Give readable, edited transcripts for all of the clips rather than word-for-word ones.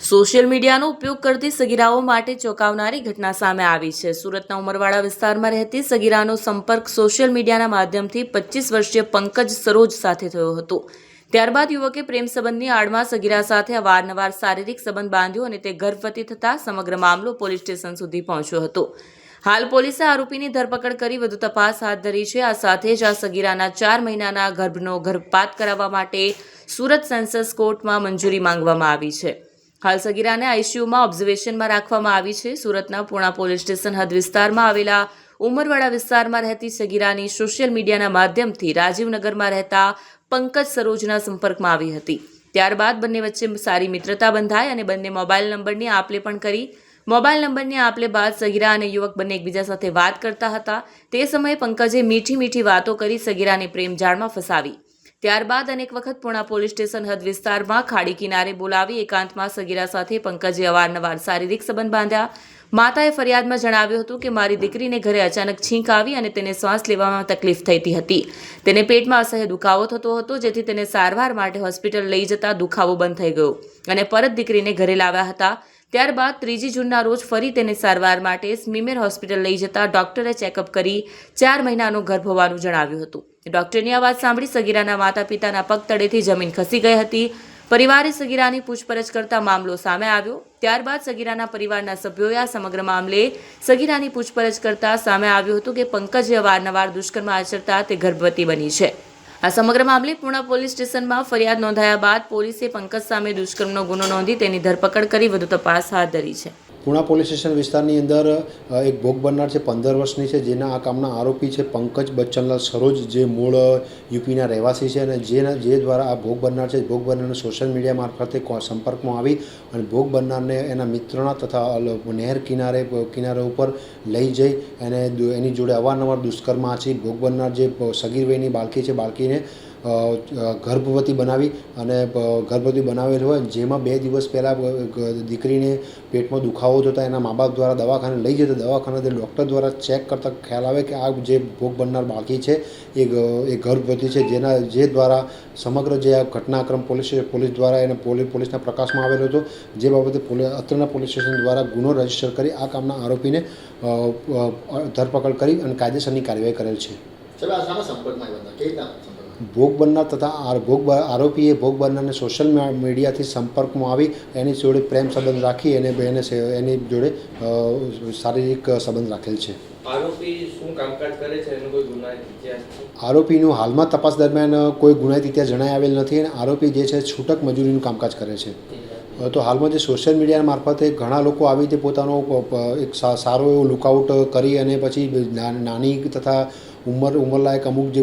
Social મીડિયાનો ઉપયોગ કરતી સગીરાઓ માટે ચોંકાવનારી ઘટના સામે આવી છે। સુરતના ઉમરવાડા વિસ્તારમાં રહેતી સગીરાનો સંપર્ક સોશિયલ મીડિયાના માધ્યમથી 25 વર્ષીય પંકજ સરોજ સાથે થયો હતો। ત્યારબાદ યુવકે પ્રેમ સંબંધની આડમાં સગીરા સાથે અવારનવાર શારીરિક સંબંધ બાંધ્યો અને તે ગર્ભવતી થતાં સમગ્ર મામલો પોલીસ સ્ટેશન સુધી પહોંચ્યો હતો। હાલ પોલીસે આરોપીની ધરપકડ કરી વધુ તપાસ હાથ ધરી છે। આ સાથે જ આ સગીરાના 4 મહિનાના ગર્ભનો ગર્ભપાત કરાવવા માટે સુરત સેન્સસ કોર્ટમાં મંજૂરી માંગવામાં આવી છે। હાલ સગીરાને આઈસીયુમાં ઓબ્ઝર્વેશનમાં રાખવામાં આવી છે। સુરતના પૂણા પોલીસ સ્ટેશન હદ વિસ્તારમાં આવેલા ઉમરવાડા વિસ્તારમાં રહેતી સગીરાની સોશિયલ મીડિયાના માધ્યમથી રાજીવનગરમાં રહેતા પંકજ સરોજના સંપર્કમાં આવી હતી। ત્યારબાદ બંને વચ્ચે સારી મિત્રતા બંધાઈ અને બંને મોબાઈલ નંબરની આપ-લે પણ કરી। મોબાઈલ નંબરની આપ-લે બાદ સગીરા અને યુવક બંને એકબીજા સાથે વાત કરતા હતા। તે સમયે પંકજે મીઠી વાતો કરી સગીરાને પ્રેમ જાળમાં ફસાવી। ત્યારબાદ અનેક વખત પૂણા પોલીસ સ્ટેશન હદ વિસ્તારમાં ખાડી કિનારે બોલાવી એકાંતમાં સગીરા સાથે પંકજે અવારનવાર શારીરિક સંબંધ બાંધ્યા। માતાએ ફરિયાદમાં જણાવ્યું હતું કે મારી દીકરીને ઘરે અચાનક છીંક આવી અને તેને શ્વાસ લેવામાં તકલીફ થતી હતી। તેને પેટમાં અસહ્ય દુખાવો થતો હતો, જેથી તેને સારવાર માટે હોસ્પિટલ લઈ જતા દુખાવો બંધ થઈ ગયો અને પરત દીકરીને ઘરે લાવ્યા હતા। ત્યારબાદ 3 જૂનના રોજ ફરી તેને સારવાર માટે સ્મીમેર હોસ્પિટલ લઈ જતા ડોક્ટરે ચેકઅપ કરી 4 મહિનાનો ગર્ભ હોવાનું જણાવ્યું હતું। ડોક્ટરની આ વાત સાંભળી સગીરાના માતા પિતાના પગ તળેથી જમીન ખસી ગઈ હતી। પરિવારે સગીરાની પૂછપરછ કરતા મામલો સામે આવ્યો। ત્યારબાદ સગીરાના પરિવારના સભ્યોએ આ સમગ્ર મામલે સગીરાની પૂછપરછ કરતા સામે આવ્યું હતું કે પંકજે અવારનવાર દુષ્કર્મ આચરતા તે ગર્ભવતી બની છે। આ સમગ્ર મામલે પૂણા પોલીસ સ્ટેશનમાં ફરિયાદ નોંધાયા બાદ પોલીસે પંકજ સામે દુષ્કર્મનો ગુનો નોંધી તેની ધરપકડ કરી વધુ તપાસ હાથ ધરી છે। પૂણા પોલીસ સ્ટેશન વિસ્તારની અંદર એક ભોગ બનનાર છે, 15 વર્ષની છે, જેના આ કામના આરોપી છે પંકજ બચ્ચનલાલ સરોજ, જે મૂળ યુપીના રહેવાસી છે અને જે દ્વારા આ ભોગ બનનાર છે ભોગ બનનારને સોશિયલ મીડિયા મારફતે સંપર્કમાં આવી અને ભોગ બનનારને એના મિત્રના તથા નહેર કિનારે ઉપર લઈ જઈ અને એની જોડે અવારનવાર દુષ્કર્મ આચરી ભોગ બનનાર જે સગીર વયની બાળકી છે, બાળકીને ગર્ભવતી બનાવી અને ગર્ભવતી બનાવેલ હોય, જેમાં 2 દિવસ પહેલાં દીકરીને પેટમાં દુખાવો થતાં એના મા બાપ દ્વારા દવાખાને લઈ જતા દવાખાને ડૉક્ટર દ્વારા ચેક કરતાં ખ્યાલ આવે કે આ જે ભોગ બનનાર બાળકી છે એ ગર્ભવતી છે, જે દ્વારા સમગ્ર જે આ ઘટનાક્રમ પોલીસ દ્વારા એને પોલીસના પ્રકાશમાં આવેલો હતો। જે બાબતે અત્રના પોલીસ સ્ટેશન દ્વારા ગુનો રજીસ્ટર કરી આ કામના આરોપીને ધરપકડ કરી અને કાયદેસરની કાર્યવાહી કરેલ છે। ભોગ બનનાર તથા આરોપીએ ભોગ બનનારને સોશિયલ મીડિયાથી સંપર્કમાં આવી એની જોડે પ્રેમ સંબંધ રાખી અને એની જોડે શારીરિક સંબંધ રાખેલ છે। આરોપી શું કામકાજ કરે છે, એનો કોઈ ગુનાહિત ઇતિહાસ છે? આરોપીનું હાલમાં તપાસ દરમિયાન કોઈ ગુનાહિત ઇતિહાસ જણાઈ આવેલ નથી અને આરોપી જે છે છૂટક મજૂરીનું કામકાજ કરે છે। તો હાલમાં જે સોશિયલ મીડિયા મારફતે ઘણા લોકો આવી રીતે પોતાનો એક સારો એવો લુકઆઉટ કરી અને પછી નાની તથા ઉંમરલાયક અમુક જે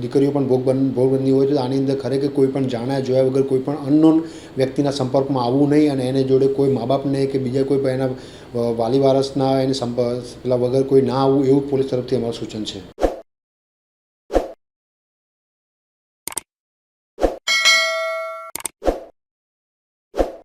દીકરીઓ પણ ભોગ બનતી હોય તો આની અંદર ખરેખર કોઈ પણ જાણ્યા જોયા વગર કોઈ પણ અનનોન વ્યક્તિના સંપર્કમાં આવવું નહીં અને એને જોડે કોઈ મા બાપને કે બીજા કોઈ પણ એના વાલી વારસના એને પેલા વગર કોઈ ના આવવું એવું પોલીસ તરફથી અમારું સૂચન છે।